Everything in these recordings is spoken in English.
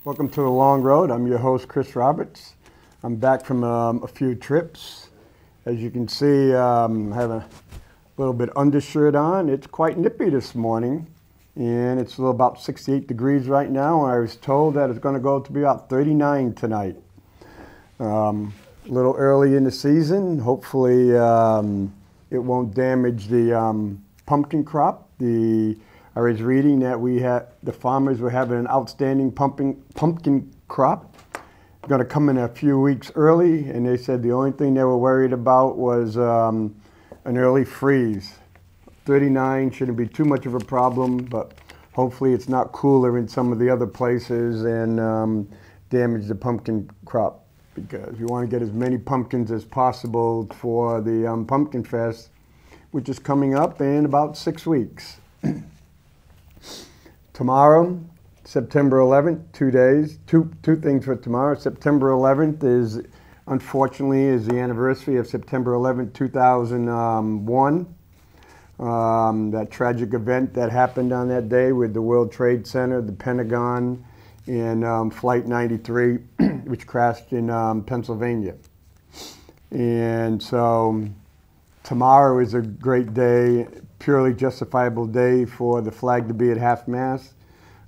Welcome to The Long Road. I'm your host, Chris Roberts. I'm back from a few trips. As you can see, I have a little bit undershirt on. It's quite nippy this morning, and it's about 68 degrees right now, and I was told that it's going to go to be about 39 tonight. A little early in the season. Hopefully it won't damage the pumpkin crop. I was reading that the farmers were having an outstanding pumpkin crop. Going to come in a few weeks early, and they said the only thing they were worried about was an early freeze. 39 shouldn't be too much of a problem, but hopefully it's not cooler in some of the other places and damage the pumpkin crop, because we want to get as many pumpkins as possible for the Pumpkin Fest, which is coming up in about 6 weeks. Tomorrow, September 11th, 2 days, two things for tomorrow. September 11th unfortunately, is the anniversary of September 11th, 2001. That tragic event that happened on that day with the World Trade Center, the Pentagon, and Flight 93, which crashed in Pennsylvania. And so tomorrow is a great day, purely justifiable day for the flag to be at half-mast.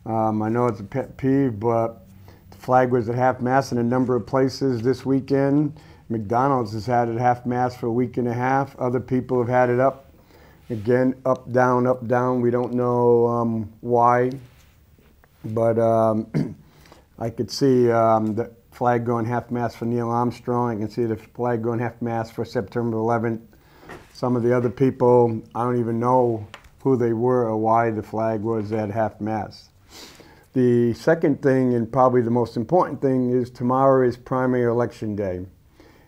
I know it's a pet peeve, but the flag was at half-mast in a number of places this weekend. McDonald's has had it half-mast for a week and a half. Other people have had it up. Again, up, down, up, down. We don't know why, but I could see the flag going half-mast for Neil Armstrong. I can see the flag going half-mast for September 11th. Some of the other people, I don't even know who they were or why the flag was at half-mast. The second thing, and probably the most important thing, is tomorrow is primary election day.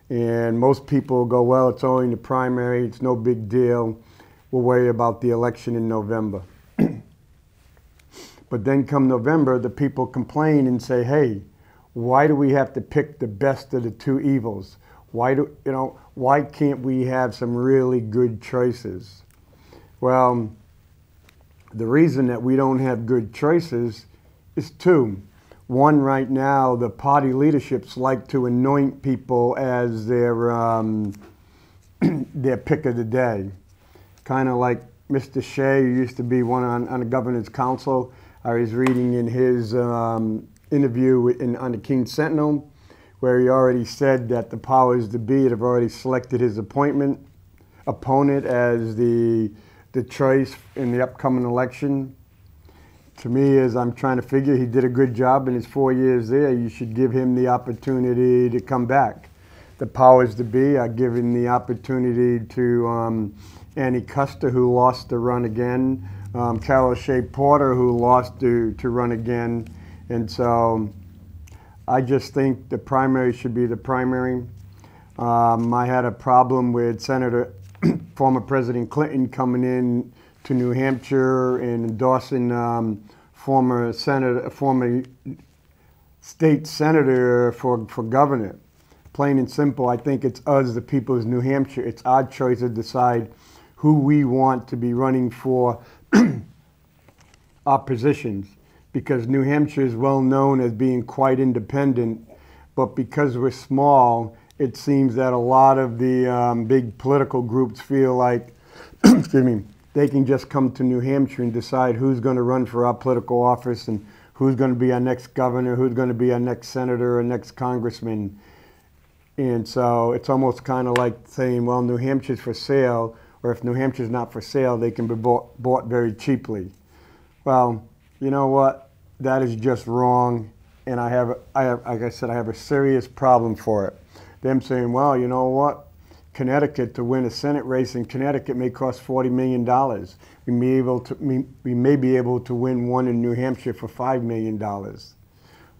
And most people go, well, it's only the primary, it's no big deal. We'll worry about the election in November. But then come November, the people complain and say, hey, why do we have to pick the best of the two evils? Why can't we have some really good choices? Well, the reason that we don't have good choices is two. One, right now, the party leaderships like to anoint people as their pick of the day. Kind of like Mr. Shea, who used to be one on the governor's council. I was reading in his interview on the King Sentinel, where he already said that the powers that be have already selected his opponent as the choice in the upcoming election. To me, as I'm trying to figure, he did a good job in his 4 years there. You should give him the opportunity to come back. The powers that be are giving the opportunity to Annie Kuster, who lost the run again, Carol Shea Porter, who lost to run again, and so I just think the primary should be the primary. I had a problem with former President Clinton coming in to New Hampshire and endorsing former state senator for governor. Plain and simple, I think it's us, the people of New Hampshire. It's our choice to decide who we want to be running for our positions, because New Hampshire is well known as being quite independent, but because we're small, it seems that a lot of the big political groups feel like excuse me, they can just come to New Hampshire and decide who's going to run for our political office and who's going to be our next governor, who's going to be our next senator or next congressman. And so it's almost kind of like saying, well, New Hampshire's for sale, or if New Hampshire's not for sale, they can be bought very cheaply. Well, you know what? That is just wrong, and like I said, I have a serious problem for it. Them saying, well, you know what? Connecticut, to win a Senate race in Connecticut may cost $40 million. We may be able to win one in New Hampshire for $5 million.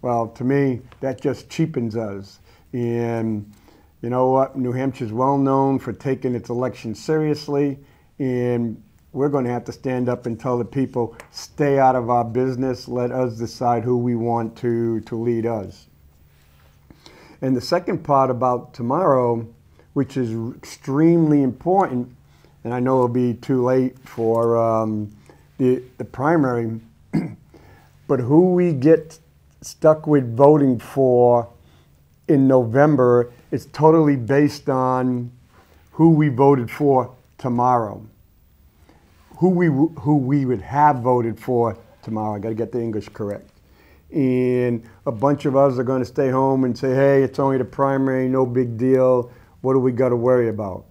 Well, to me, that just cheapens us. And you know what? New Hampshire's well known for taking its election seriously, and we're going to have to stand up and tell the people, stay out of our business, let us decide who we want to lead us. And the second part about tomorrow, which is extremely important, and I know it'll be too late for the primary, but who we get stuck with voting for in November, it's totally based on who we voted for tomorrow. Who we would have voted for tomorrow. I got to get the English correct. And a bunch of us are going to stay home and say, hey, it's only the primary, no big deal. What do we got to worry about?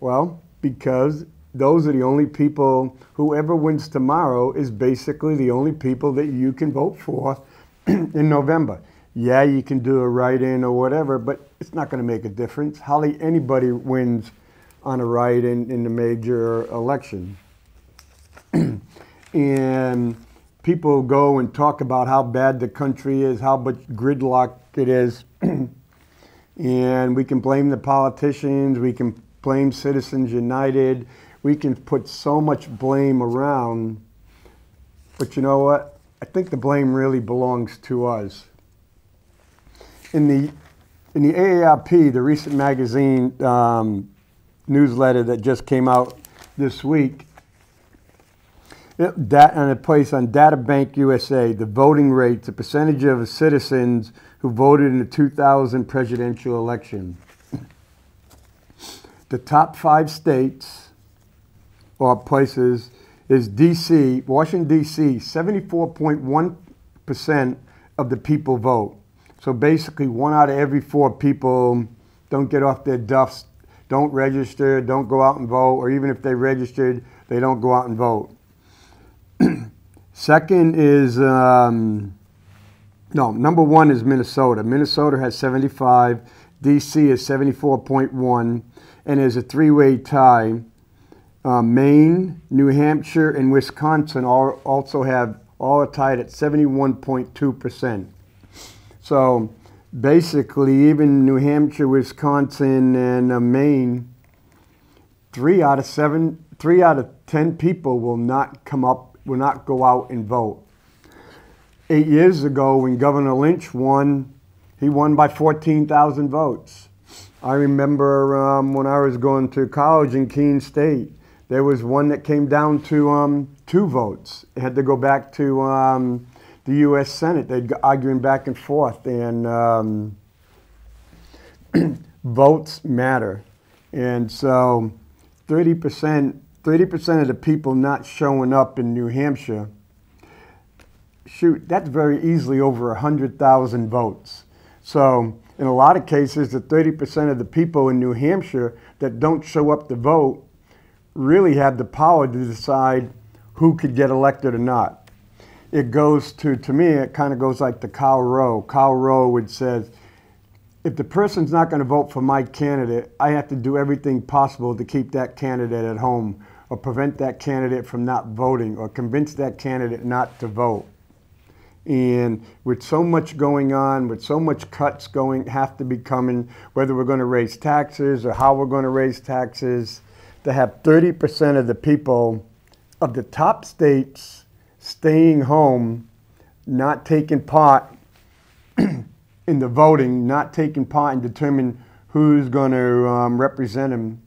Well, because those are the only people, whoever wins tomorrow is basically the only people that you can vote for in November. Yeah, you can do a write-in or whatever, but it's not going to make a difference. Hardly anybody wins on a write-in in the major election. And people go and talk about how bad the country is, how much gridlock it is. And we can blame the politicians, we can blame Citizens United, we can put so much blame around. But you know what? I think the blame really belongs to us. In the AARP, the recent magazine newsletter that just came out this week, and a place on Data Bank USA, the voting rates, the percentage of citizens who voted in the 2000 presidential election. The top 5 states or places is D.C., Washington, D.C., 74.1% of the people vote. So basically 1 out of every 4 people don't get off their duffs, don't register, don't go out and vote, or even if they registered, they don't go out and vote. Second is, number 1 is Minnesota. Minnesota has 75, D.C. is 74.1, and there's a 3-way tie. Maine, New Hampshire, and Wisconsin all are tied at 71.2%. So basically, even New Hampshire, Wisconsin, and Maine, 3 out of 10 people will not go out and vote. 8 years ago, when Governor Lynch won, he won by 14,000 votes. I remember when I was going to college in Keene State, there was one that came down to 2 votes. It had to go back to the U.S. Senate. They'd go arguing back and forth, and votes matter. And so 30% of the people not showing up in New Hampshire, shoot, that's very easily over 100,000 votes. So in a lot of cases, the 30% of the people in New Hampshire that don't show up to vote really have the power to decide who could get elected or not. It goes to me, it kind of goes like to Karl Rove. Karl Rove would say, if the person's not going to vote for my candidate, I have to do everything possible to keep that candidate at home, or prevent that candidate from not voting, or convince that candidate not to vote. And with so much going on, with so much cuts have to be coming, whether we're going to raise taxes or how we're going to raise taxes, to have 30% of the people of the top states staying home, not taking part in the voting, not taking part in determining who's going to represent them.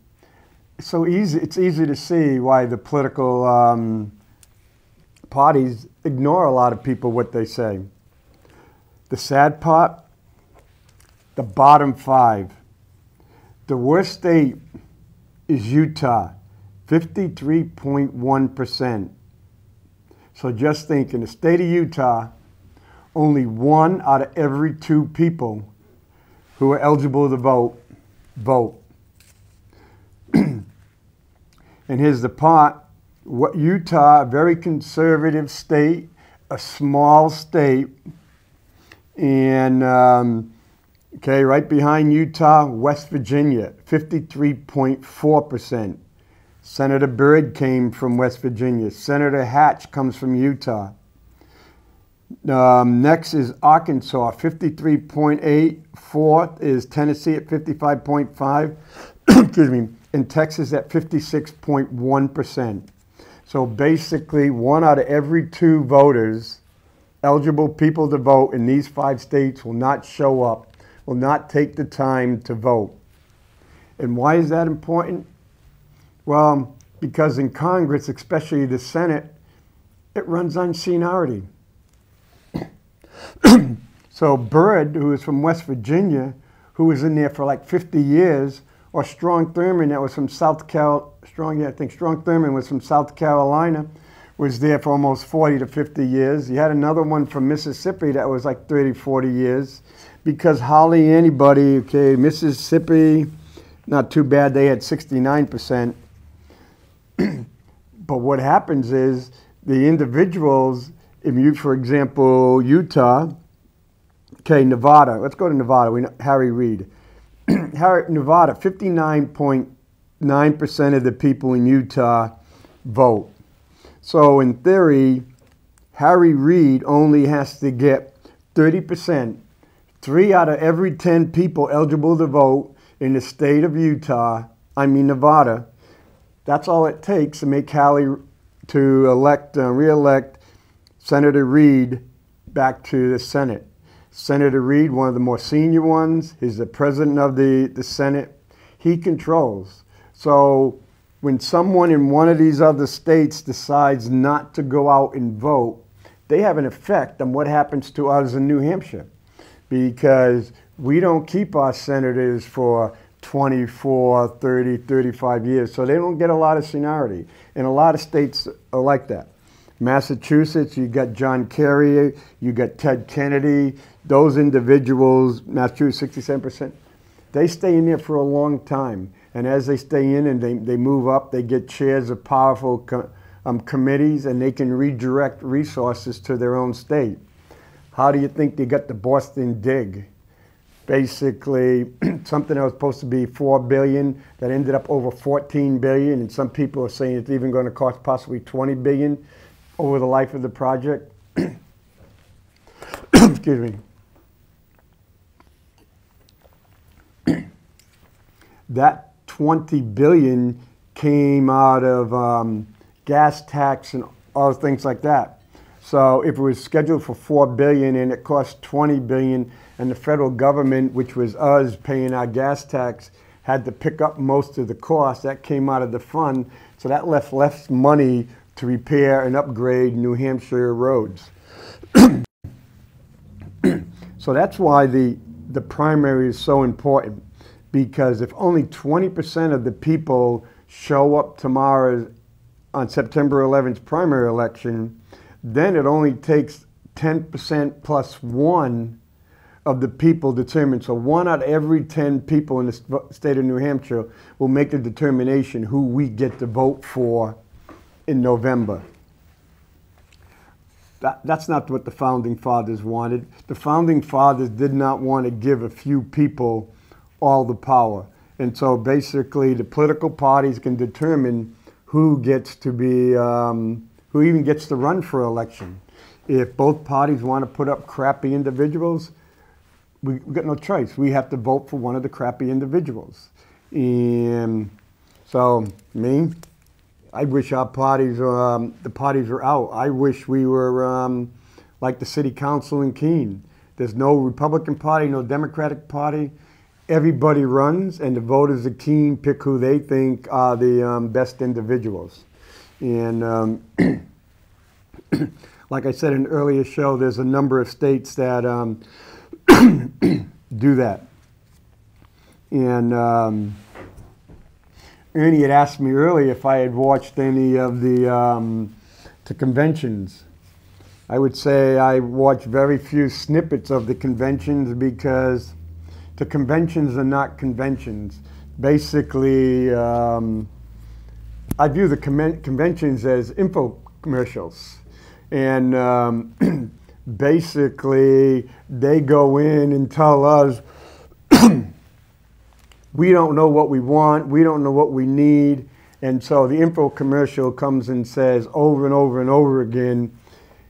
It's easy to see why the political parties ignore a lot of people, what they say. The sad part, the bottom 5. The worst state is Utah, 53.1%. So just think, in the state of Utah, only 1 out of every 2 people who are eligible to vote. And here's the part. Utah, a very conservative state, a small state, and right behind Utah, West Virginia, 53.4%. Senator Byrd came from West Virginia. Senator Hatch comes from Utah. Next is Arkansas, 53.8. Fourth is Tennessee at 55.5. Excuse me. And Texas at 56.1%. So basically, 1 out of every 2 voters, eligible people to vote in these 5 states, will not show up, will not take the time to vote. And why is that important? Well, because in Congress, especially the Senate, it runs on seniority. So Byrd, who was from West Virginia, who was in there for like 50 years, or Strong Thurmond, that was from South Strong Thurmond was from South Carolina, was there for almost 40 to 50 years. You had another one from Mississippi that was like 30, 40 years. Because hardly anybody, okay, Mississippi, not too bad, they had 69%. But what happens is the individuals, if you, for example, Utah, okay, Nevada, let's go to Nevada, we know Harry Reid. Nevada, 59.9% of the people in Utah vote. So in theory, Harry Reid only has to get 30%. 3 out of every 10 people eligible to vote in the state of Nevada. That's all it takes to make Hallie to re-elect Senator Reid back to the Senate. Senator Reid, one of the more senior ones, he's the president of the Senate. He controls. So when someone in one of these other states decides not to go out and vote, they have an effect on what happens to us in New Hampshire, because we don't keep our senators for 24, 30, 35 years, so they don't get a lot of seniority. And a lot of states are like that. Massachusetts, you got John Kerry, you got Ted Kennedy. Those individuals, Massachusetts, 67%, they stay in there for a long time. And as they stay in and they move up, they get chairs of powerful committees, and they can redirect resources to their own state. How do you think they got the Boston dig? Basically, something that was supposed to be $4 billion that ended up over $14 billion, and some people are saying it's even going to cost possibly $20 billion over the life of the project. Excuse me. That $20 billion came out of gas tax and all things like that. So if it was scheduled for $4 billion and it cost $20 billion, and the federal government, which was us paying our gas tax, had to pick up most of the cost, that came out of the fund. So that left less money to repair and upgrade New Hampshire roads. So that's why the primary is so important, because if only 20% of the people show up tomorrow on September 11th primary election, then it only takes 10% plus 1 of the people determined. So 1 out of every 10 people in the state of New Hampshire will make the determination who we get to vote for in November. That's not what the Founding Fathers wanted. The Founding Fathers did not want to give a few people all the power. And so basically the political parties can determine who gets to be, who even gets to run for election. If both parties want to put up crappy individuals, we've got no choice. We have to vote for one of the crappy individuals. And so me, I wish our parties, the parties were out. I wish we were like the city council in Keene. There's no Republican Party, no Democratic Party. Everybody runs, and the voters of Keene pick who they think are the best individuals. And like I said in an earlier show, there's a number of states that do that. And Ernie had asked me earlier if I had watched any of the conventions. I would say I watched very few snippets of the conventions, because the conventions are not conventions. Basically, I view the conventions as infomercials. And basically, they go in and tell us, we don't know what we want, we don't know what we need. And so the info commercial comes and says over and over and over again,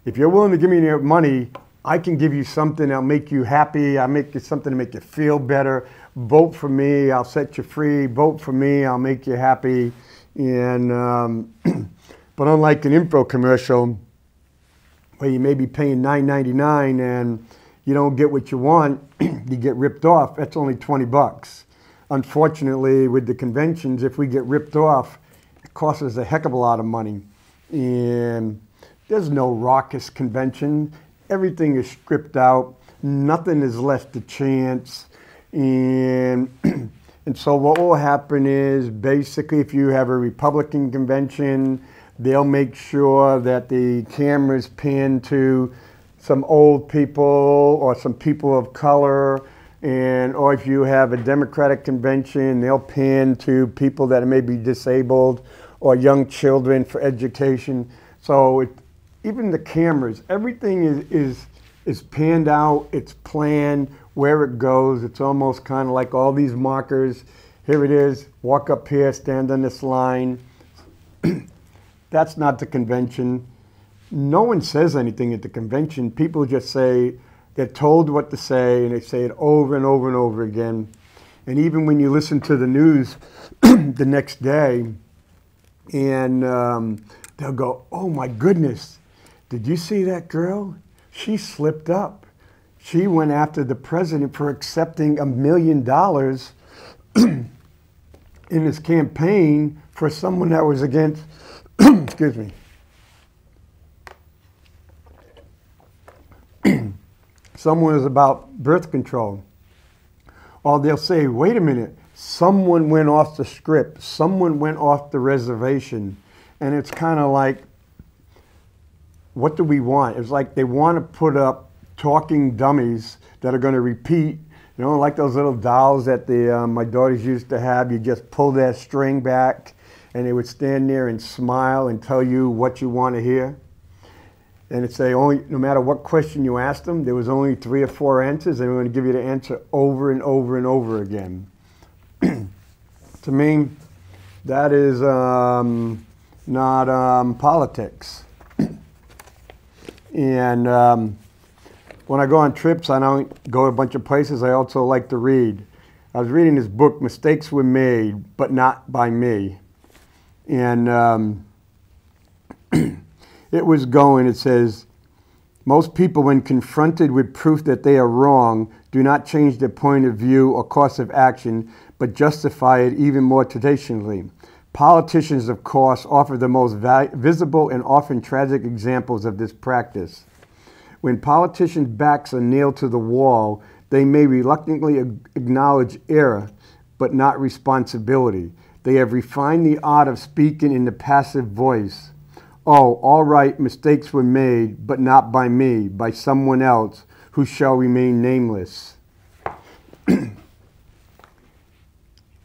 if you're willing to give me your money, I can give you something that'll make you happy. I'll make you something to make you feel better. Vote for me, I'll set you free. Vote for me, I'll make you happy. And but unlike an info commercial, where you may be paying $9.99 and you don't get what you want, you get ripped off, that's only 20 bucks. Unfortunately, with the conventions, if we get ripped off, it costs us a heck of a lot of money. And there's no raucous convention. everything is stripped out. Nothing is left to chance. And, and so what will happen is basically if you have a Republican convention, they'll make sure that the cameras pan to some old people or some people of color. Or if you have a Democratic convention, they'll pan to people that may be disabled or young children for education. So even the cameras, everything is panned out, it's planned, where it goes. It's almost kind of like all these markers. Here it is, walk up here, stand on this line. That's not the convention. No one says anything at the convention. People just say, they're told what to say, and they say it over and over and over again. And even when you listen to the news the next day, and they'll go, oh my goodness, did you see that girl? She slipped up. She went after the president for accepting $1 million in his campaign for someone that was against, excuse me, someone is about birth control. Or they'll say, wait a minute, someone went off the script, someone went off the reservation. And it's kind of like, what do we want? It's like they want to put up talking dummies that are going to repeat, you know, like those little dolls that my daughters used to have. You just pull that string back and they would stand there and smile and tell you what you want to hear. And it's no matter what question you asked them, there was only 3 or 4 answers, and they were going to give you the answer over and over and over again. To me, that is not politics. And when I go on trips, I don't go to a bunch of places. I also like to read. I was reading this book, Mistakes Were Made, but Not by Me. And it says, most people, when confronted with proof that they are wrong, do not change their point of view or course of action, but justify it even more traditionally. Politicians, of course, offer the most visible and often tragic examples of this practice. When politicians' backs are nailed to the wall, they may reluctantly acknowledge error, but not responsibility. They have refined the art of speaking in the passive voice. Oh, all right, mistakes were made, but not by me, by someone else who shall remain nameless.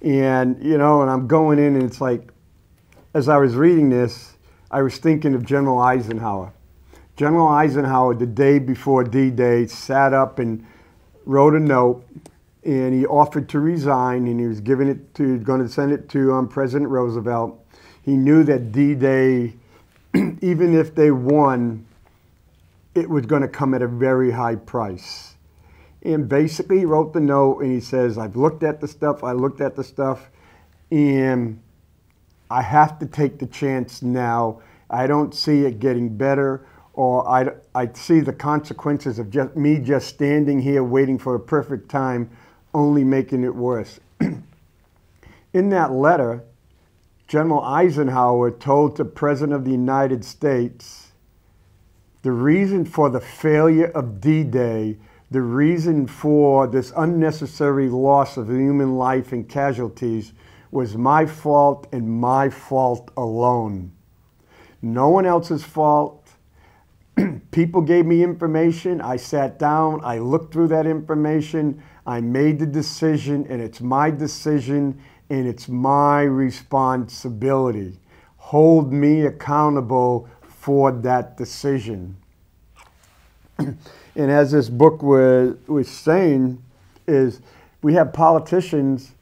And, you know, and I'm going in and it's like, as I was reading this, I was thinking of General Eisenhower. General Eisenhower, the day before D-Day, sat up and wrote a note, and he offered to resign, and he was going to send it to President Roosevelt. He knew that D-Day, even if they won, it was going to come at a very high price. And basically he wrote the note and he says, I've looked at the stuff, and I have to take the chance now. I don't see it getting better, or I see the consequences of me just standing here waiting for a perfect time, only making it worse. In that letter, General Eisenhower told the President of the United States, the reason for the failure of D-Day, the reason for this unnecessary loss of human life and casualties was my fault and my fault alone. No one else's fault. People gave me information. I sat down. I looked through that information. I made the decision, and it's my decision, and it's my responsibility. Hold me accountable for that decision. And as this book was saying, is we have politicians,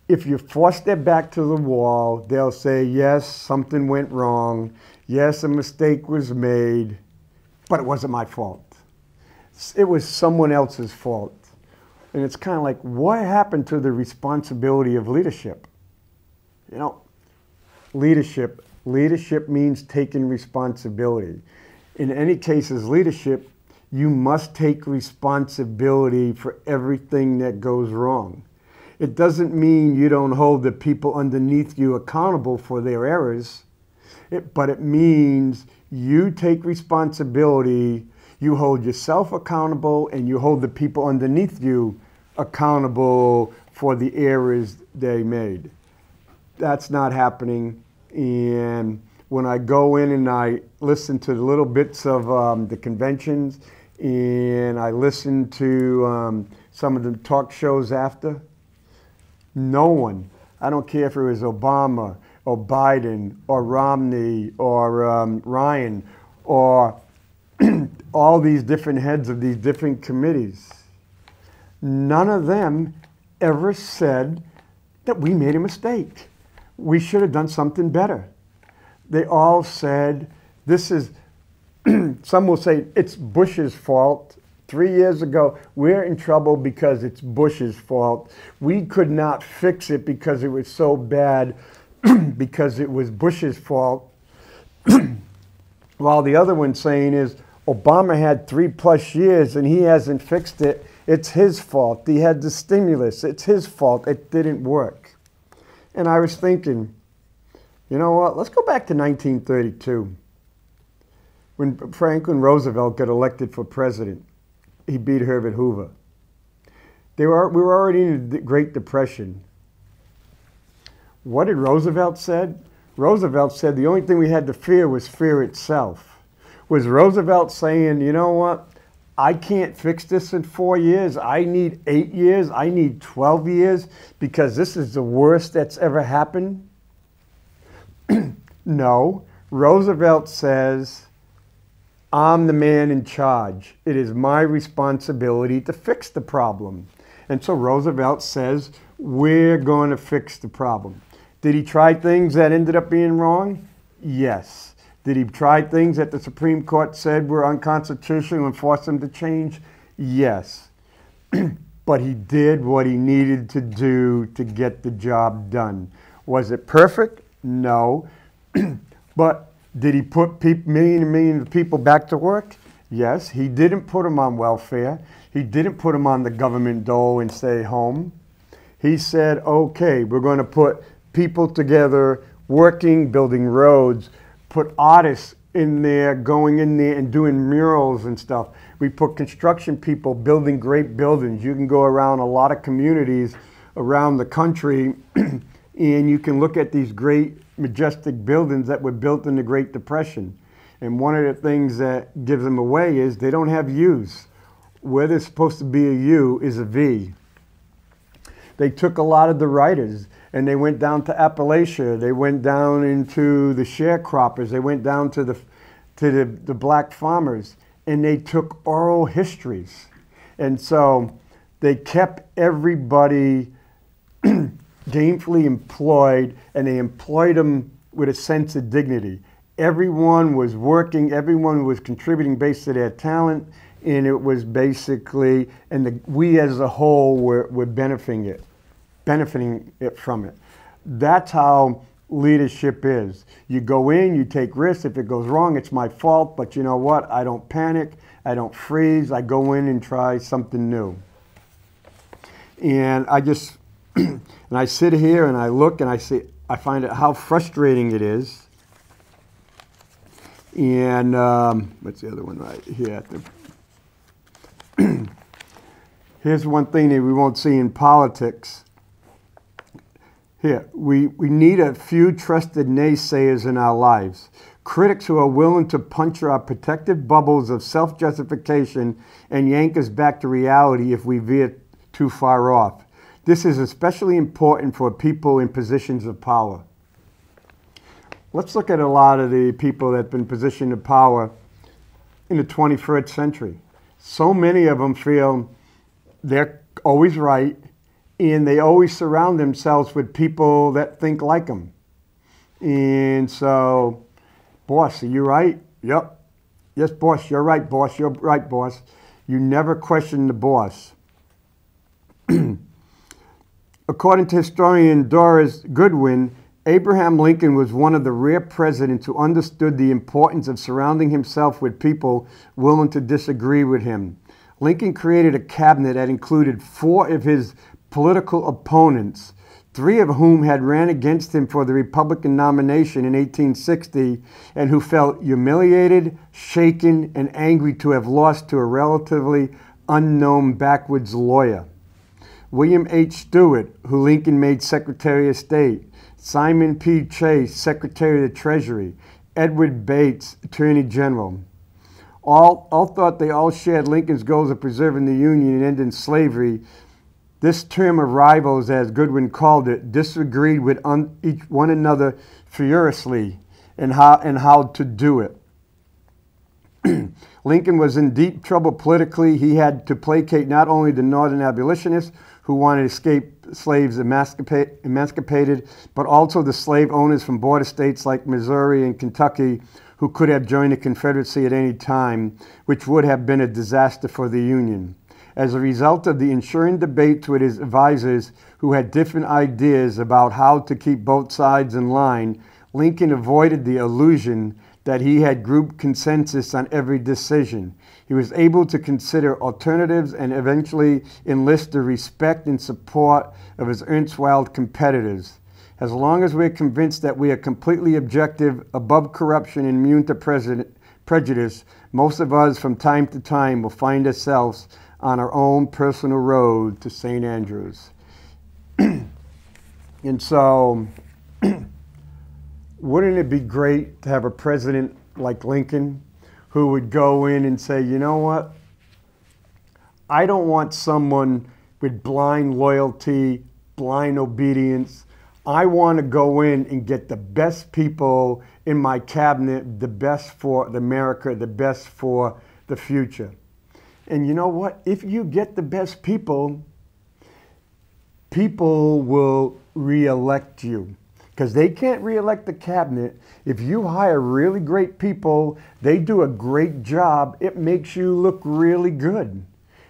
if you force their back to the wall, they'll say, yes, something went wrong. Yes, a mistake was made, but it wasn't my fault. It was someone else's fault. And it's kind of like, what happened to the responsibility of leadership? You know, leadership means taking responsibility. In any cases, leadership, you must take responsibility for everything that goes wrong. It doesn't mean you don't hold the people underneath you accountable for their errors, but it means you take responsibility, You hold yourself accountable and you hold the people underneath you accountable for the errors they made. That's not happening. And when I go in and I listen to the little bits of the conventions and I listen to some of the talk shows after, no one, I don't care if it was Obama or Biden or Romney or Ryan or all these different heads of these different committees, none of them ever said that we made a mistake. We should have done something better. They all said, this is, some will say it's Bush's fault. 3 years ago, we're in trouble because it's Bush's fault. We could not fix it because it was so bad because it was Bush's fault. While the other one saying is, Obama had 3+ years and he hasn't fixed it. It's his fault. He had the stimulus. It's his fault. It didn't work. And I was thinking, you know what? Let's go back to 1932 when Franklin Roosevelt got elected for president. He beat Herbert Hoover. We were already in the Great Depression. What did Roosevelt said? Roosevelt said the only thing we had to fear was fear itself. Was Roosevelt saying, you know what? I can't fix this in 4 years. I need 8 years. I need 12 years because this is the worst that's ever happened? No. Roosevelt says, I'm the man in charge. It is my responsibility to fix the problem. And so Roosevelt says, we're going to fix the problem. Did he try things that ended up being wrong? Yes. Did he try things that the Supreme Court said were unconstitutional and force them to change? Yes. But he did what he needed to do to get the job done. Was it perfect? No. But did he put millions and millions of people back to work? Yes. He didn't put them on welfare. He didn't put them on the government dole and stay home. He said, okay, we're going to put people together, working, building roads, put artists in there, going in there and doing murals and stuff. We put construction people building great buildings. You can go around a lot of communities around the country and you can look at these great, majestic buildings that were built in the Great Depression. And one of the things that gives them away is they don't have U's. Where there's supposed to be a U is a V. They took a lot of the writers and they went down to Appalachia. They went down into the sharecroppers. They went down to the black farmers and they took oral histories. And so they kept everybody gainfully employed and they employed them with a sense of dignity. Everyone was working, everyone was contributing based to their talent, and it was basically, and we as a whole were benefiting it from it. That's how leadership is. You go in, you take risks. If it goes wrong, it's my fault, but you know what? I don't panic, I don't freeze, I go in and try something new. And I just, and I sit here and I look and I find it how frustrating it is. And what's the other one right here? Here's one thing that we won't see in politics. Here, we need a few trusted naysayers in our lives. Critics who are willing to puncture our protective bubbles of self-justification and yank us back to reality if we veer too far off. This is especially important for people in positions of power. Let's look at a lot of the people that have been positioned of power in the 21st century. So many of them feel they're always right, and they always surround themselves with people that think like them. And so, boss, are you right? Yep. Yes, boss, you're right, boss. You're right, boss. You never question the boss. According to historian Doris Goodwin, Abraham Lincoln was one of the rare presidents who understood the importance of surrounding himself with people willing to disagree with him. Lincoln created a cabinet that included 4 of his political opponents, three of whom had ran against him for the Republican nomination in 1860 and who felt humiliated, shaken, and angry to have lost to a relatively unknown backwoods lawyer. William H. Stewart, who Lincoln made Secretary of State, Simon P. Chase, Secretary of the Treasury, Edward Bates, Attorney General. All thought they all shared Lincoln's goals of preserving the Union and ending slavery. This term of rivals, as Goodwin called it, disagreed with each one another furiously in how to do it. Lincoln was in deep trouble politically. He had to placate not only the Northern abolitionists who wanted to escape slaves emancipated, but also the slave owners from border states like Missouri and Kentucky who could have joined the Confederacy at any time, which would have been a disaster for the Union. As a result of the ensuing debates with his advisors who had different ideas about how to keep both sides in line, Lincoln avoided the illusion that he had group consensus on every decision. He was able to consider alternatives and eventually enlist the respect and support of his erstwhile competitors. As long as we're convinced that we are completely objective, above corruption, and immune to prejudice, most of us from time to time will find ourselves on our own personal road to St. Andrews. And so, wouldn't it be great to have a president like Lincoln who would go in and say, you know what? I don't want someone with blind loyalty, blind obedience. I want to go in and get the best people in my cabinet, the best for America, the best for the future. And you know what? If you get the best people, people will re-elect you. Because they can't re-elect the cabinet. If you hire really great people, they do a great job, it makes you look really good.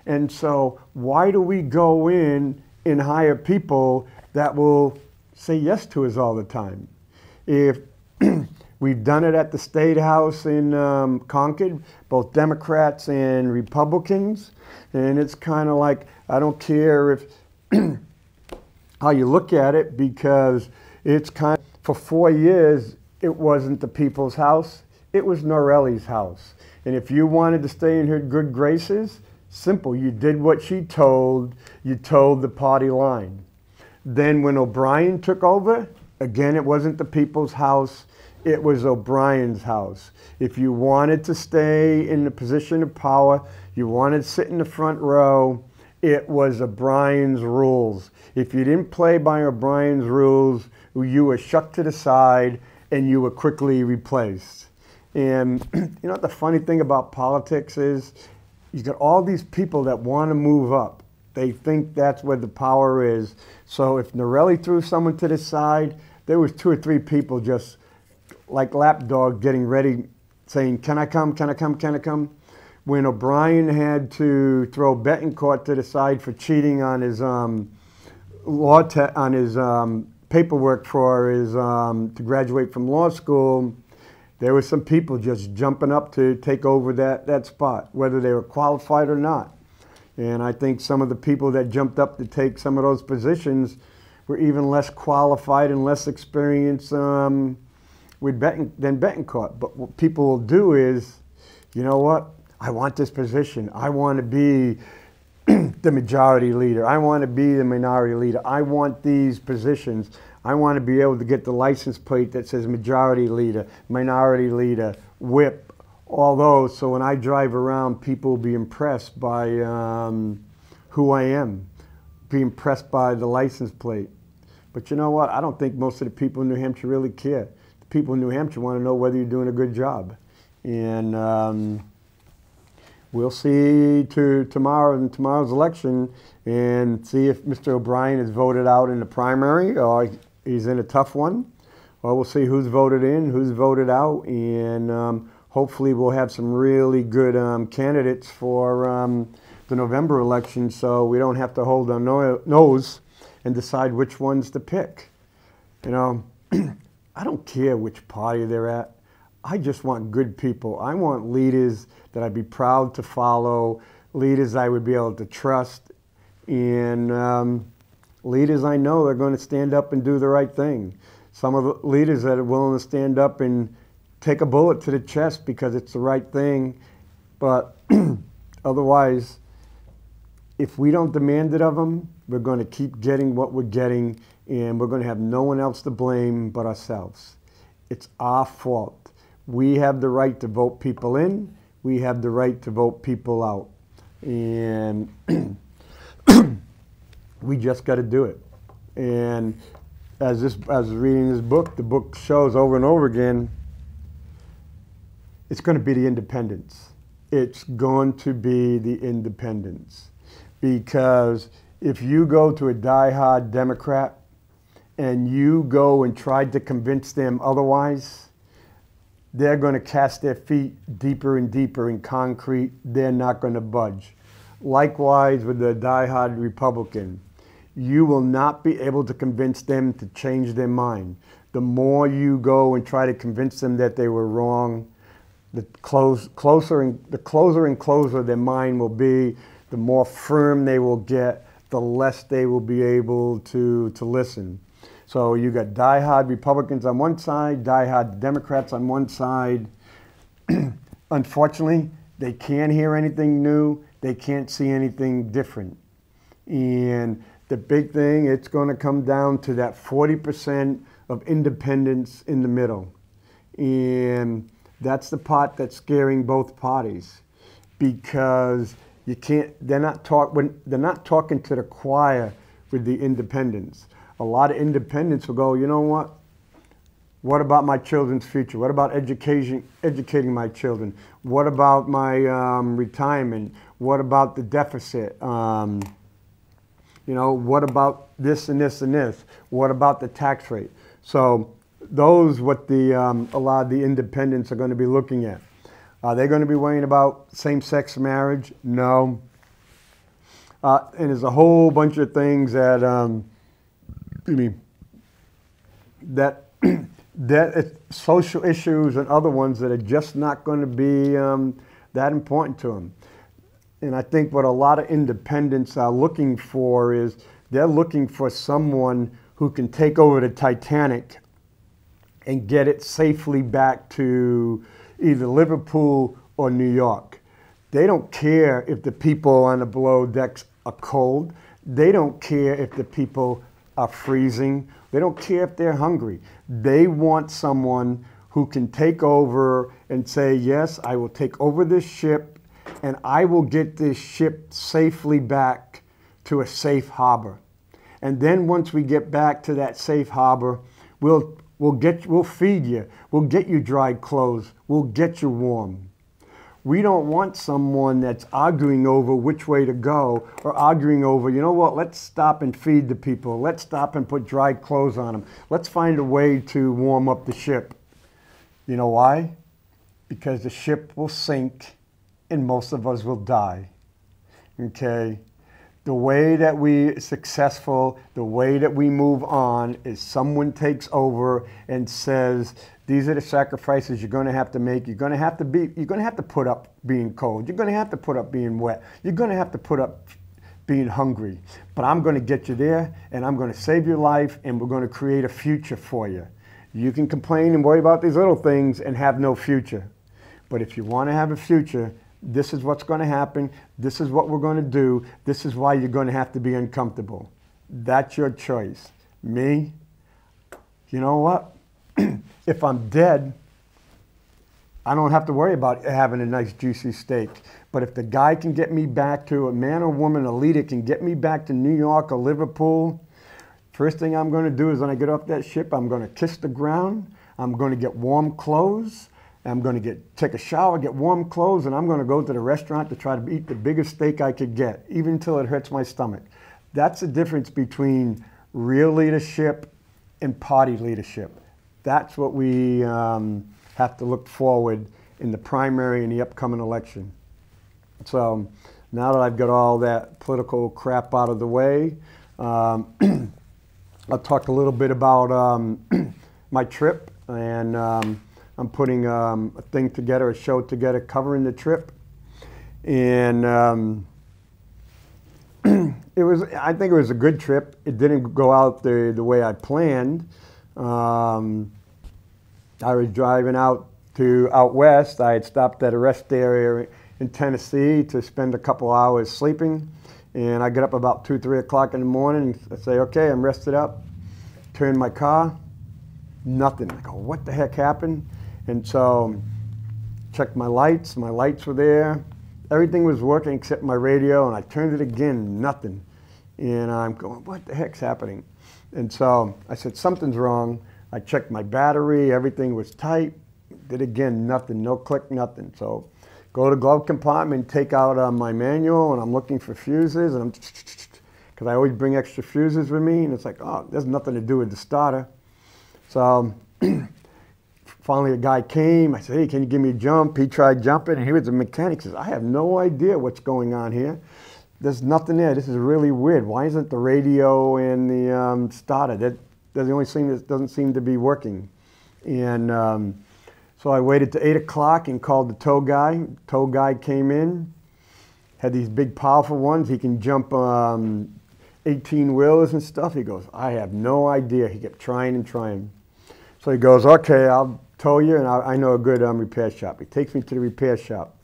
And so why do we go in and hire people that will say yes to us all the time? If we've done it at the State House in Concord, both Democrats and Republicans, and it's kind of like, I don't care if how you look at it, because it's kind of, for 4 years, it wasn't the people's house, it was Norelli's house. And if you wanted to stay in her good graces, simple, you did what she told, you told the party line. Then when O'Brien took over, again, it wasn't the people's house, it was O'Brien's house. If you wanted to stay in the position of power, you wanted to sit in the front row, it was O'Brien's rules. If you didn't play by O'Brien's rules, you were shucked to the side and you were quickly replaced. And you know what the funny thing about politics is? You got all these people that want to move up. They think that's where the power is. So if Norelli threw someone to the side, there was 2 or 3 people just like lapdog getting ready, saying, can I come, can I come, can I come? When O'Brien had to throw Betancourt to the side for cheating on his paperwork for his to graduate from law school, there were some people just jumping up to take over that spot, whether they were qualified or not. And I think some of the people that jumped up to take some of those positions were even less qualified and less experienced than Betancourt. But what people will do is, you know what? I want this position. I want to be the majority leader. I want to be the minority leader. I want these positions. I want to be able to get the license plate that says majority leader, minority leader, whip, all those. So when I drive around, people will be impressed by who I am, be impressed by the license plate. But you know what? I don't think most of the people in New Hampshire really care. The people in New Hampshire want to know whether you're doing a good job. And we'll see tomorrow's election and see if Mr. O'Brien is voted out in the primary or he's in a tough one. Or we'll see who's voted in, who's voted out, and hopefully we'll have some really good candidates for the November election, so we don't have to hold our nose and decide which ones to pick. You know, I don't care which party they're at. I just want good people. I want leaders that I'd be proud to follow, leaders I would be able to trust, and leaders I know are going to stand up and do the right thing. Some of the leaders that are willing to stand up and take a bullet to the chest because it's the right thing. But otherwise, if we don't demand it of them, we're going to keep getting what we're getting, and we're going to have no one else to blame but ourselves. It's our fault. We have the right to vote people in. We have the right to vote people out. And we just got to do it. And as reading this book, the book shows over and over again, it's going to be the independents. It's going to be the independents. Because if you go to a diehard Democrat and you go and try to convince them otherwise, they're going to cast their feet deeper and deeper in concrete. They're not going to budge. Likewise with the diehard Republican. You will not be able to convince them to change their mind. The more you go and try to convince them that they were wrong, the closer and closer their mind will be, the more firm they will get, the less they will be able to listen. So you got diehard Republicans on one side, diehard Democrats on one side. Unfortunately, they can't hear anything new. They can't see anything different. And the big thing, it's going to come down to that 40% of independents in the middle. And that's the part that's scaring both parties, because you can't, they're not talking to the choir with the independents. A lot of independents will go, you know what about my children's future? What about educating my children? What about my retirement? What about the deficit? What about this and this and this? What about the tax rate? So those what a lot of the independents are going to be looking at. Are they going to be worrying about same-sex marriage? No. And there's a whole bunch of things that that social issues and other ones that are just not going to be that important to them. And I think what a lot of independents are looking for is they're looking for someone who can take over the Titanic and get it safely back to either Liverpool or New York. They don't care if the people on the below decks are cold. They don't care if the people are freezing. They don't care if they're hungry. They want someone who can take over and say, yes, I will take over this ship and I will get this ship safely back to a safe harbor. And then once we get back to that safe harbor, we'll feed you. We'll get you dry clothes. We'll get you warm. We don't want someone that's arguing over which way to go, or arguing over, you know what, let's stop and feed the people. Let's stop and put dry clothes on them. Let's find a way to warm up the ship. You know why? Because the ship will sink and most of us will die. Okay? The way that we successful, the way that we move on is someone takes over and says, these are the sacrifices you're going to have to make. You're going to have to put up being cold. You're going to have to put up being wet. You're going to have to put up being hungry. But I'm going to get you there, and I'm going to save your life, and we're going to create a future for you. You can complain and worry about these little things and have no future. But if you want to have a future, this is what's going to happen. This is what we're going to do. This is why you're going to have to be uncomfortable. That's your choice. Me, you know what? If I'm dead, I don't have to worry about having a nice juicy steak. But if the guy can get me back to, a man or woman, a leader can get me back to New York or Liverpool, first thing I'm going to do is when I get off that ship, I'm going to kiss the ground. I'm going to get warm clothes. I'm going to take a shower, get warm clothes, and I'm going to go to the restaurant to try to eat the biggest steak I could get, even until it hurts my stomach. That's the difference between real leadership and party leadership. That's what we have to look forward in the primary and the upcoming election. So now that I've got all that political crap out of the way, I'll talk a little bit about my trip, and I'm putting a thing together, a show together covering the trip. And I think it was a good trip. It didn't go out the way I planned. I was driving out west. I had stopped at a rest area in Tennessee to spend a couple hours sleeping. And I get up about 2, 3 o'clock in the morning and I say, okay, I'm rested up. Turn my car, nothing. I go, what the heck happened? And so checked my lights were there. Everything was working except my radio, and I turned it again, nothing. And I'm going, what the heck's happening? And so I said, something's wrong. I checked my battery, everything was tight. Did again, nothing, no click, nothing. So go to the glove compartment, take out my manual, and I'm looking for fuses, and I'm, because I always bring extra fuses with me, and it's like, oh, there's nothing to do with the starter. So finally a guy came, I said, hey, can you give me a jump? He tried jumping, and he was a mechanic. He says, I have no idea what's going on here. There's nothing there. This is really weird. Why isn't the radio and the starter? That's the only thing that doesn't seem to be working. And so I waited to 8 o'clock and called the tow guy. Tow guy came in, had these big powerful ones. He can jump 18 wheelers and stuff. He goes, I have no idea. He kept trying and trying. So he goes, okay, I'll tow you, and I know a good repair shop. He takes me to the repair shop.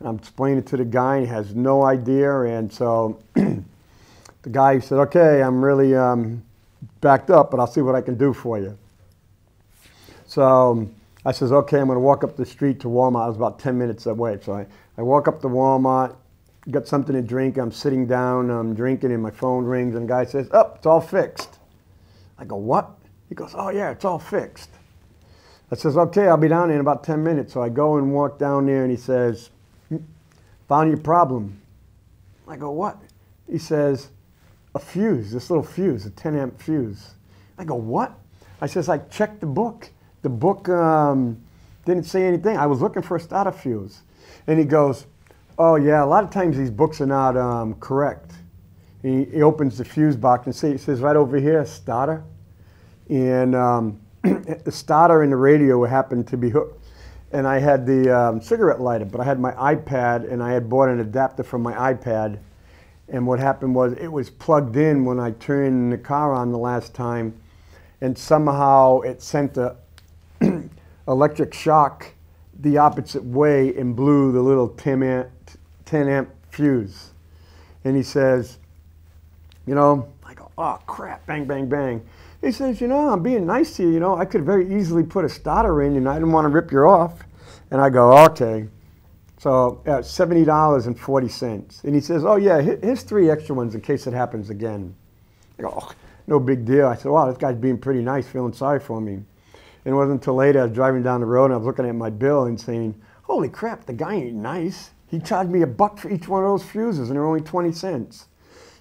And I'm explaining it to the guy, and he has no idea. And so the guy said, okay, I'm really backed up, but I'll see what I can do for you. So I says, okay, I'm going to walk up the street to Walmart. I was about 10 minutes away. So I walk up to Walmart, got something to drink. I'm sitting down, I'm drinking, and my phone rings, and the guy says, oh, it's all fixed. I go, what? He goes, oh, yeah, it's all fixed. I says, okay, I'll be down there in about 10 minutes. So I go and walk down there, and he says, found your problem. I go, what? He says, a fuse, this little fuse, a 10 amp fuse. I go, what? I says, I checked the book. The book didn't say anything. I was looking for a starter fuse. And he goes, oh, yeah, a lot of times these books are not correct. He opens the fuse box and it says right over here, starter. And the starter and the radio happened to be hooked. And I had the cigarette lighter, but I had my iPad, and I had bought an adapter from my iPad. And what happened was it was plugged in when I turned the car on the last time, and somehow it sent the electric shock the opposite way and blew the little 10 amp fuse. And he says, you know, I go, oh crap, bang, bang, bang. He says, you know, I'm being nice to you, you know, I could very easily put a starter in and I didn't want to rip you off. And I go, okay. So $70.40. And he says, oh yeah, here's 3 extra ones in case it happens again. I go, oh, no big deal. I said, wow, this guy's being pretty nice, feeling sorry for me. And it wasn't until later I was driving down the road and I was looking at my bill and saying, holy crap, the guy ain't nice. He charged me $1 for each one of those fuses and they're only 20 cents.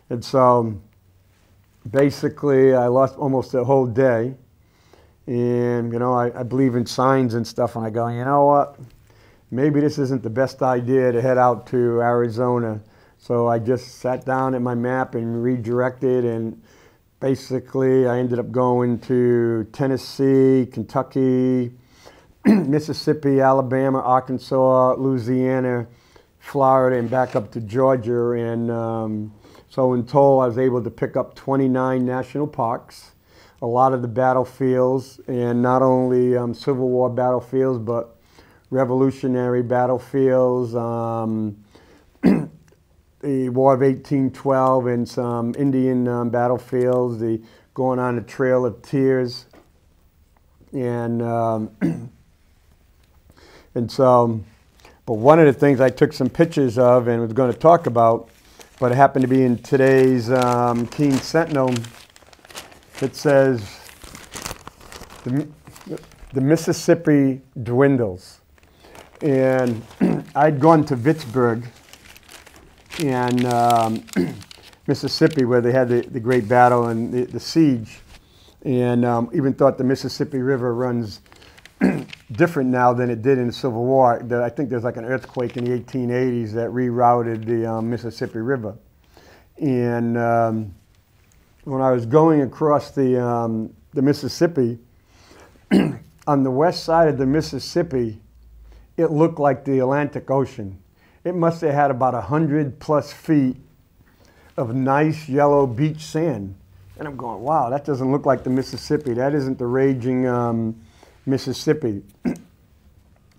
And so basically I lost almost a whole day. And you know, I believe in signs and stuff, and I go, you know what? Maybe this isn't the best idea to head out to Arizona. So I just sat down at my map and redirected, and basically I ended up going to Tennessee, Kentucky, Mississippi, Alabama, Arkansas, Louisiana, Florida, and back up to Georgia. And so in total I was able to pick up 29 national parks, a lot of the battlefields, and not only Civil War battlefields, but Revolutionary battlefields, the War of 1812, and some Indian battlefields, the going on the Trail of Tears, and so, but one of the things I took some pictures of and was going to talk about, but it happened to be in today's Keene Sentinel. It says the Mississippi dwindles. And I'd gone to Vicksburg and Mississippi, where they had the great battle and the siege, and even thought the Mississippi River runs different now than it did in the Civil War. I think there's like an earthquake in the 1880s that rerouted the Mississippi River. And when I was going across the Mississippi, on the west side of the Mississippi, it looked like the Atlantic Ocean. It must have had about 100+ feet of nice yellow beach sand. And I'm going, wow, that doesn't look like the Mississippi. That isn't the raging Mississippi.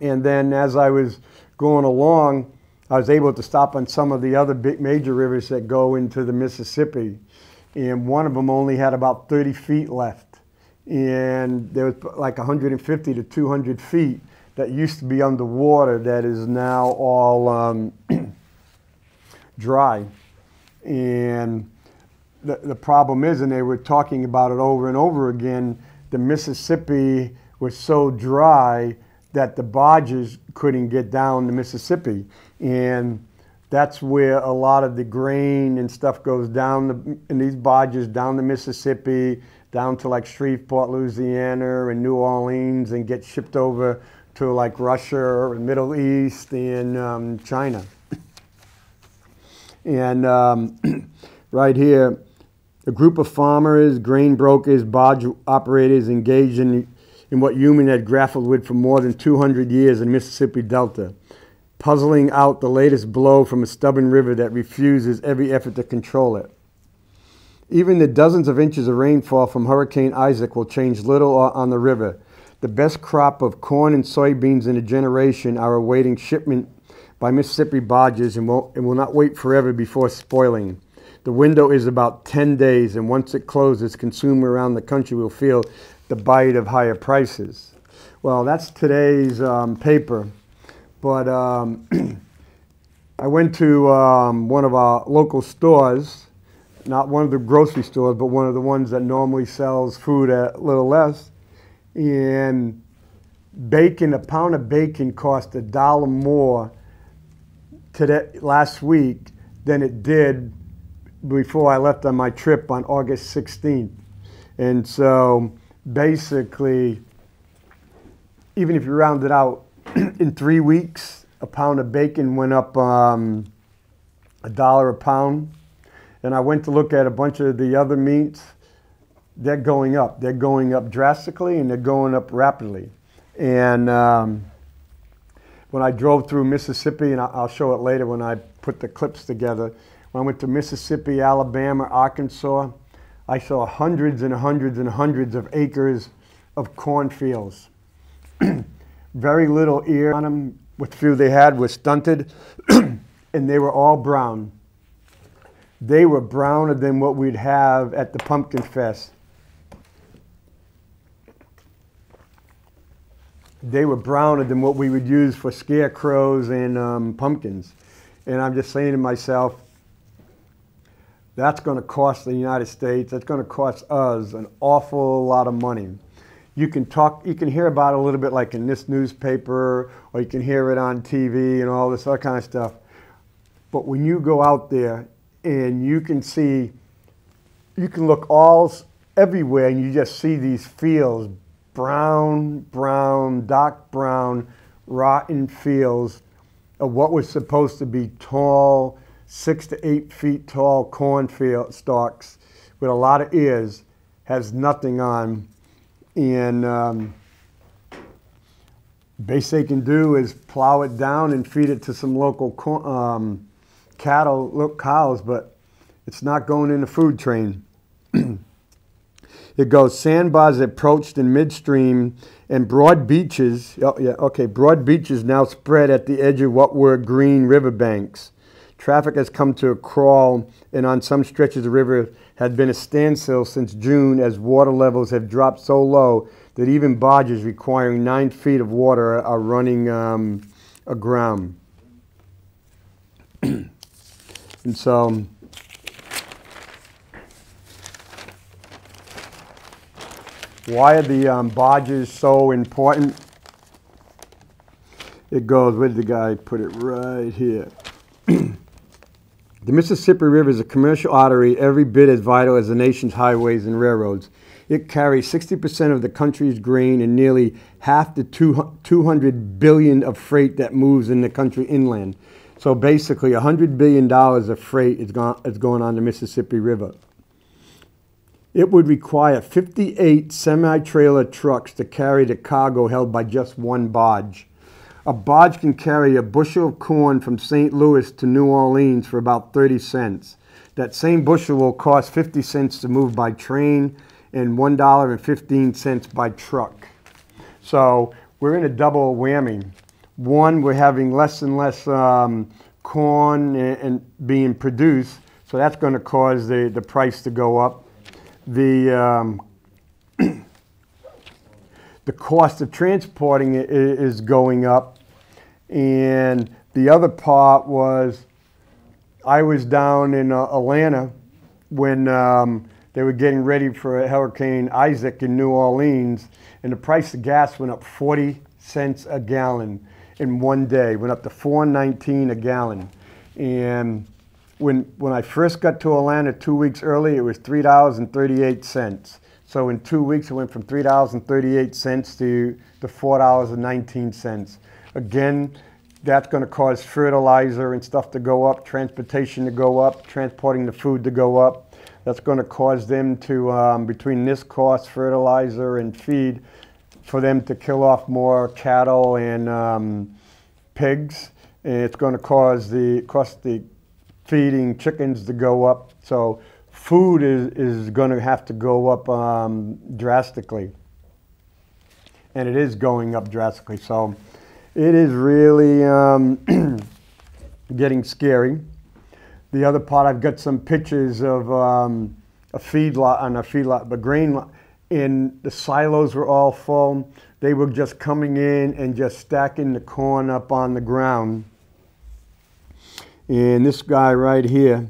And then as I was going along, I was able to stop on some of the other big major rivers that go into the Mississippi. And one of them only had about 30 feet left. And there was like 150 to 200 feet that used to be underwater that is now all dry. And the problem is, and they were talking about it over and over again, the Mississippi was so dry that the barges couldn't get down the Mississippi. And that's where a lot of the grain and stuff goes down in these barges down the Mississippi, down to like Shreveport, Louisiana, and New Orleans, and get shipped over to like Russia and Middle East and China. And right here, a group of farmers, grain brokers, barge operators engaged in what humans had grappled with for more than 200 years in the Mississippi Delta, puzzling out the latest blow from a stubborn river that refuses every effort to control it. Even the dozens of inches of rainfall from Hurricane Isaac will change little on the river. The best crop of corn and soybeans in a generation are awaiting shipment by Mississippi barges and will not wait forever before spoiling. The window is about 10 days, and once it closes, consumers around the country will feel the bite of higher prices. Well, that's today's paper. But I went to one of our local stores, not one of the grocery stores, but one of the ones that normally sells food at a little less. And bacon, a pound of bacon cost $1 more last week than it did before I left on my trip on August 16th. And so basically, even if you round it out, in 3 weeks, a pound of bacon went up $1 a pound. And I went to look at a bunch of the other meats. They're going up. They're going up drastically, and they're going up rapidly. And when I drove through Mississippi, and I'll show it later when I put the clips together, when I went to Mississippi, Alabama, Arkansas, I saw hundreds and hundreds and hundreds of acres of cornfields. Very little ear on them. What few they had was stunted, and they were all brown. They were browner than what we'd have at the Pumpkin Fest. They were browner than what we would use for scarecrows and pumpkins. And I'm just saying to myself, that's going to cost the United States, that's going to cost us an awful lot of money. You can hear about it a little bit like in this newspaper, or you can hear it on TV and all this other kind of stuff. But when you go out there and you can see, you can look everywhere and you just see these fields, brown, dark brown, rotten fields of what was supposed to be tall, 6 to 8 feet tall cornfield stalks with a lot of ears, has nothing on. And best they can do is plow it down and feed it to some local cows, but it's not going in the food train. It goes, sandbars approached in midstream, and broad beaches, broad beaches now spread at the edge of what were green riverbanks. Traffic has come to a crawl, and on some stretches the river had been a standstill since June, as water levels have dropped so low that even barges requiring 9 feet of water are running aground. And so why are the barges so important? It goes, where did the guy put it? Right here. The Mississippi River is a commercial artery every bit as vital as the nation's highways and railroads. It carries 60% of the country's grain and nearly half the 200 billion of freight that moves in the country inland. So basically, $100 billion of freight is going on the Mississippi River. It would require 58 semi-trailer trucks to carry the cargo held by just one barge. A barge can carry a bushel of corn from St. Louis to New Orleans for about 30 cents. That same bushel will cost 50 cents to move by train and $1.15 by truck. So we're in a double whammy. One, we're having less and less corn and being produced, so that's going to cause the price to go up. The the cost of transporting it is going up. And the other part was, I was down in Atlanta when they were getting ready for Hurricane Isaac in New Orleans, and the price of gas went up 40 cents a gallon in one day. Went up to $4.19 a gallon. And when I first got to Atlanta 2 weeks early, it was $3.38. So in 2 weeks, it went from $3.38 to $4.19. Again, that's going to cause fertilizer and stuff to go up, transportation to go up, transporting the food to go up. That's going to cause them to, between this cost, fertilizer and feed, for them to kill off more cattle and pigs. And it's going to cause the feeding chickens to go up. So food is going to have to go up drastically. And it is going up drastically. So it is really getting scary. The other part, I've got some pictures of a feedlot, the grain lot, and the silos were all full. They were just coming in and just stacking the corn up on the ground. And this guy right here,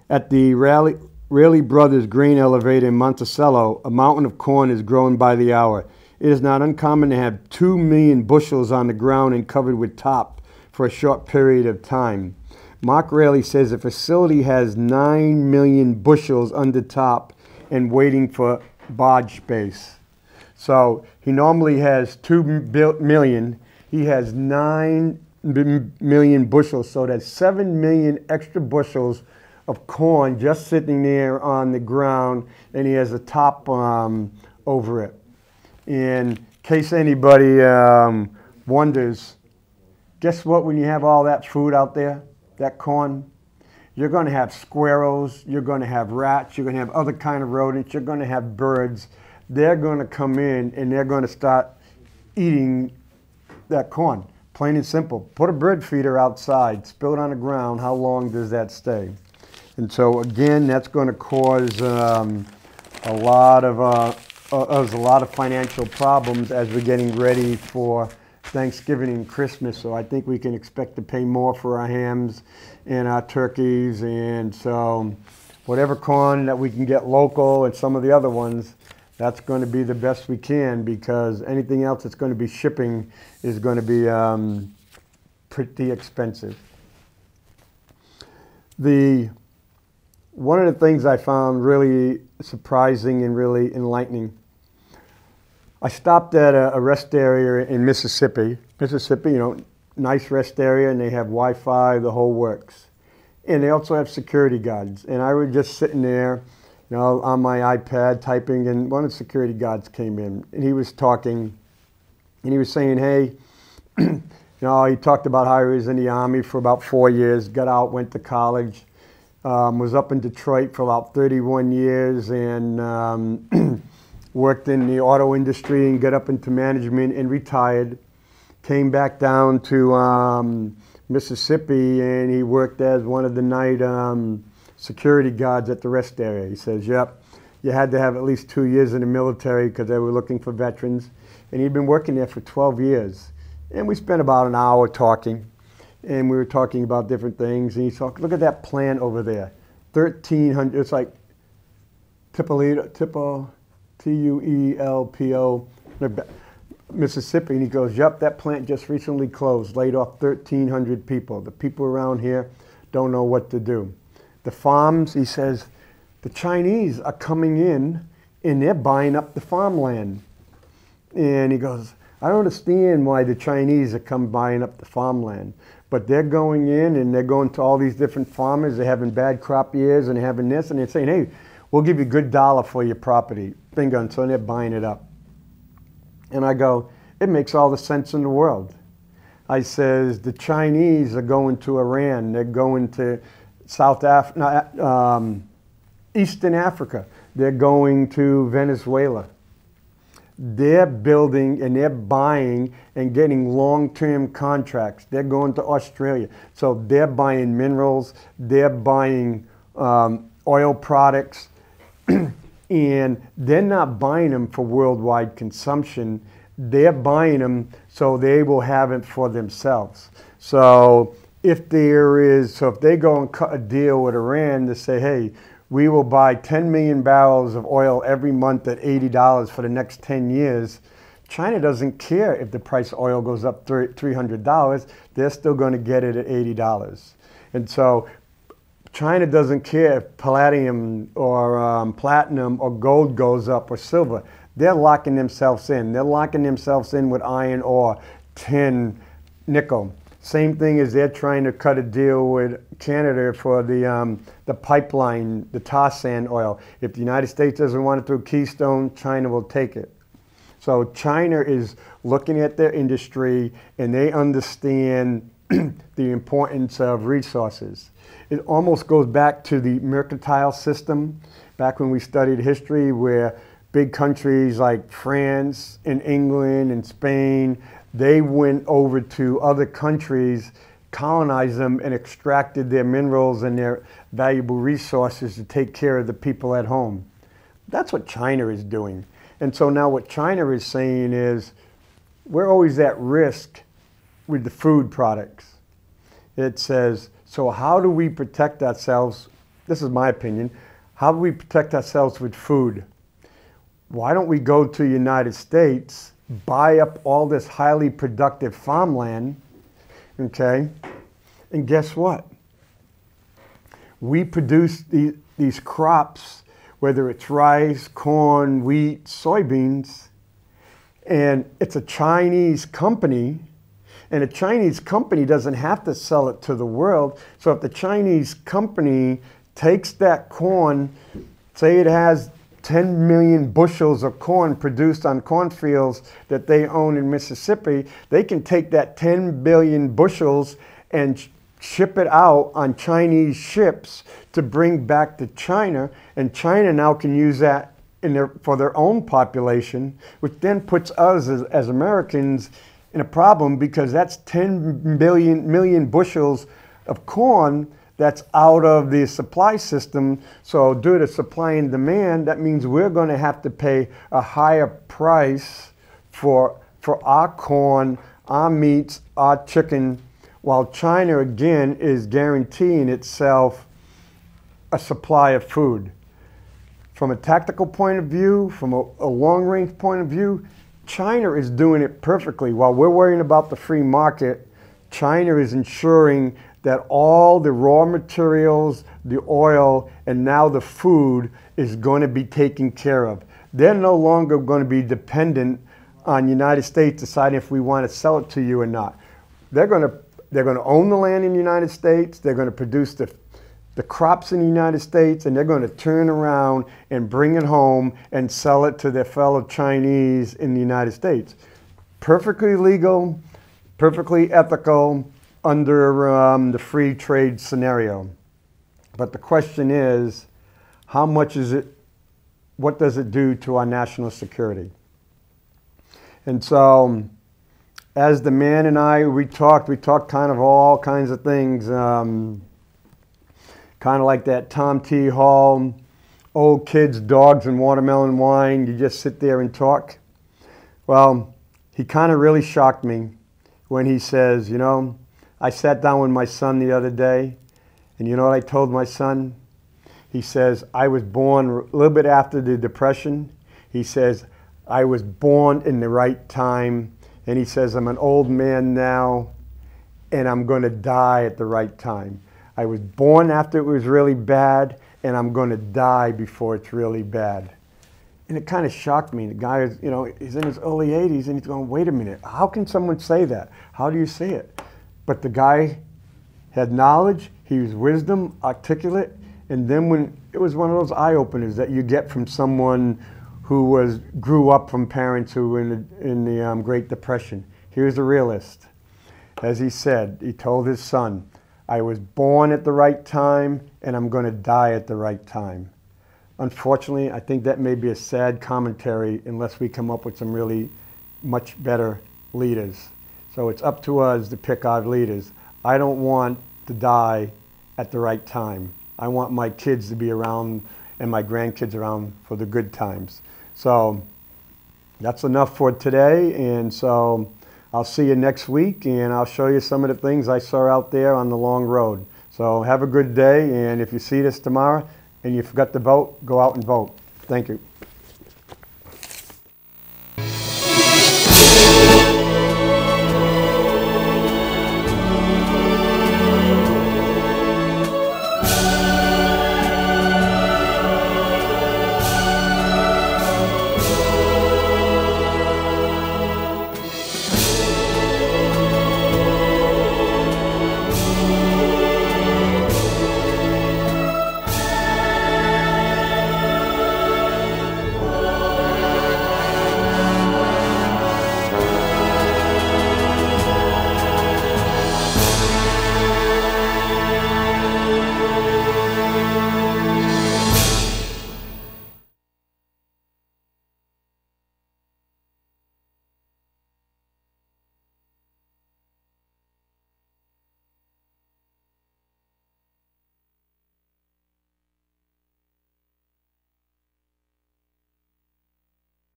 at the Raley Brothers grain elevator in Monticello, a mountain of corn is growing by the hour. It is not uncommon to have 2 million bushels on the ground and covered with top for a short period of time. Mark Raley says the facility has 9 million bushels under top and waiting for barge space. So he normally has 2 million. He has 9 million bushels. So that's 7 million extra bushels of corn just sitting there on the ground, and he has a top over it. In case anybody wonders, guess what, when you have all that food out there, that corn, you're going to have squirrels, you're going to have rats, you're going to have other kind of rodents, you're going to have birds. They're going to come in and they're going to start eating that corn. Plain and simple. Put a bird feeder outside, spill it on the ground, how long does that stay? And so again, that's going to cause a lot of financial problems as we're getting ready for Thanksgiving and Christmas. So I think we can expect to pay more for our hams and our turkeys. And so whatever corn that we can get local and some of the other ones, that's going to be the best we can, because anything else that's going to be shipping is going to be pretty expensive. One of the things I found really surprising and really enlightening, I stopped at a rest area in Mississippi. Mississippi, you know, nice rest area, and they have Wi-Fi, the whole works. And they also have security guards. And I was just sitting there, you know, on my iPad typing, and one of the security guards came in, and he was talking, and he was saying, hey, you know, he talked about how he was in the Army for about 4 years, got out, went to college, was up in Detroit for about 31 years, and worked in the auto industry and got up into management and retired. Came back down to Mississippi, and he worked as one of the night security guards at the rest area. He says, yep, you had to have at least 2 years in the military because they were looking for veterans. And he'd been working there for 12 years. And we spent about an hour talking, and we were talking about different things. And he talked, look at that plant over there, 1,300, it's like Tuelpho, T-U-E-L-P-O, Mississippi. And he goes, yep, that plant just recently closed, laid off 1,300 people. The people around here don't know what to do. The farms, he says, the Chinese are coming in and they're buying up the farmland. And he goes, I don't understand why the Chinese are buying up the farmland, but they're going in and they're going to all these different farmers. They're having bad crop years and they're having this, and they're saying, hey, we'll give you a good dollar for your property. Bingo, and so they're buying it up. And I go, it makes all the sense in the world. I says, the Chinese are going to Iran. They're going to Eastern Africa. They're going to Venezuela. They're building and they're buying and getting long-term contracts. They're going to Australia. So they're buying minerals, they're buying oil products, and they're not buying them for worldwide consumption. They're buying them so they will have it for themselves. So if they go and cut a deal with Iran to say, hey, we will buy 10 million barrels of oil every month at $80 for the next 10 years. China doesn't care if the price of oil goes up $300. They're still going to get it at $80. And so China doesn't care if palladium or platinum or gold goes up or silver. They're locking themselves in. They're locking themselves in with iron ore, tin, nickel. Same thing as they're trying to cut a deal with Canada for the pipeline, the tar sand oil. If the United States doesn't want it through Keystone, China will take it. So China is looking at their industry and they understand the importance of resources. It almost goes back to the mercantile system, back when we studied history, where big countries like France and England and Spain, they went over to other countries, colonized them, and extracted their minerals and their valuable resources to take care of the people at home. That's what China is doing. And so now what China is saying is, we're always at risk with the food products. It says, so how do we protect ourselves? This is my opinion. How do we protect ourselves with food? Why don't we go to the United States, buy up all this highly productive farmland, okay? And guess what? We produce these crops, whether it's rice, corn, wheat, soybeans, and it's a Chinese company, and a Chinese company doesn't have to sell it to the world. So if the Chinese company takes that corn, say it has 10 million bushels of corn produced on cornfields that they own in Mississippi, they can take that 10 billion bushels and ship it out on Chinese ships to bring back to China, and China now can use that for their own population, which then puts us as Americans in a problem, because that's 10 million bushels of corn that's out of the supply system. So due to supply and demand, that means we're going to have to pay a higher price for our corn, our meats, our chicken, while China again is guaranteeing itself a supply of food. From a tactical point of view, from a long-range point of view, China is doing it perfectly. While we're worrying about the free market, China is ensuring that all the raw materials, the oil, and now the food is going to be taken care of. They're no longer going to be dependent on the United States deciding if we want to sell it to you or not. They're going to own the land in the United States, they're going to produce the crops in the United States, and they're going to turn around and bring it home and sell it to their fellow Chinese in the United States. Perfectly legal, perfectly ethical, under the free trade scenario. But the question is, how much is it, what does it do to our national security? And so, as the man and I, we talked kind of all kinds of things, kind of like that Tom T. Hall, old kids, dogs, and watermelon wine, you just sit there and talk. Well, he kind of really shocked me when he says, you know, I sat down with my son the other day, and you know what I told my son? He says, I was born a little bit after the Depression. He says, I was born in the right time. And he says, I'm an old man now, and I'm going to die at the right time. I was born after it was really bad, and I'm going to die before it's really bad. And it kind of shocked me. The guy is, you know, he's in his early 80s, and he's going, wait a minute, how can someone say that? How do you say it? But the guy had knowledge, he was wisdom, articulate, and then when it was one of those eye-openers that you get from someone who grew up from parents who were in the Great Depression. Here's a realist. As he said, he told his son, I was born at the right time, and I'm going to die at the right time. Unfortunately, I think that may be a sad commentary unless we come up with some really much better leaders. So it's up to us to pick our leaders. I don't want to die at the right time. I want my kids to be around and my grandkids around for the good times. So that's enough for today, and so I'll see you next week, and I'll show you some of the things I saw out there on the long road. So have a good day, and if you see this tomorrow and you forgot to vote, go out and vote. Thank you.